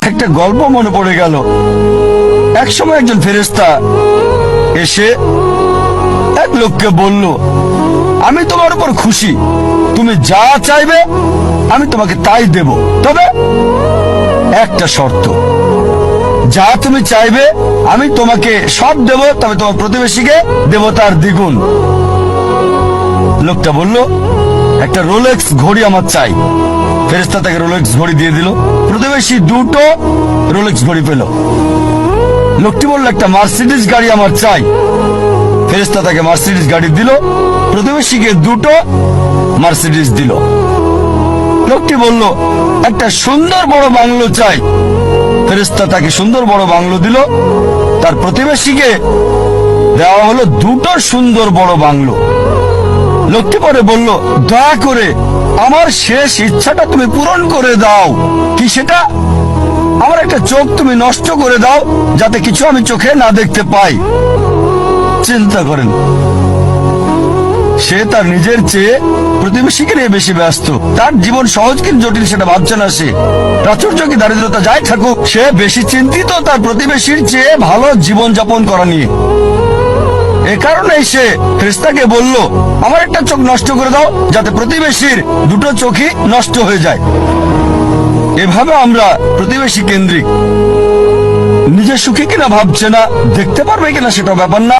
একটা গল্প মনে পড়ে গেল। এক সময় একজন ফেরেশতা এসে এক লোককে বলল, আমি তোমার উপর খুশি, তুমি যা চাইবে আমি তোমাকে তাই দেব, তবে একটা শর্ত, যা তুমি চাইবে আমি তোমাকে সব দেব, তবে তোমার প্রতিবেশীকে দেব তার দ্বিগুণ। লোকটা বলল, একটা রোলেক্স ঘড়ি আমার চাই। ফেরেশতা তাকে রোলেক্স ঘড়ি দিয়ে দিল। প্রতিবেশী দুটো রোলেক্স ঘড়ি পেল। লোকটি বলল, একটা মার্সিডিজ গাড়ি আমার চাই। ফেরেশতা তাকে মার্সিডিজ গাড়ি দিল। প্রতিবেশীকে দুটো মার্সিডিজ দিল। লোকটি বলল, একটা সুন্দর বড় বাংলো চাই। ফেরেশতা তাকে সুন্দর বড় বাংলো দিল। তার প্রতিবেশীকে দেওয়া হলো দুটো সুন্দর বড় বাংলো। লোকটি পরে বলল, দয়া করে আমার শেষ ইচ্ছাটা তুমি পূরণ করে দাও। কি সেটা? আমার একটা চোখ তুমি নষ্ট করে দাও, যাতে কিছু আমি চোখে না দেখতে পাই। চিন্তা করেন, সে তার নিজের চেয়ে প্রতিবেশীকে নিয়ে বেশি ব্যস্ত। তার জীবন সহজ কিন্তু জটিল সেটা ভাবছে না সে। প্রাচুর্য কি দারিদ্রতা যাই থাকুক, সে বেশি চিন্তিত তার প্রতিবেশীর চেয়ে ভালো জীবন যাপন করা নিয়ে। এ কারণেই সে ফেরেশতাকে বলল, আমার একটা চোখ নষ্ট করে দাও, যাতে প্রতিবেশীর দুটো চোখই নষ্ট হয়ে যায়। এভাবে আমরা প্রতিবেশী কেন্দ্রিক। নিজে সুখী কিনা ভাবছে না, দেখতে পারবে কিনা সেটা ব্যাপার না।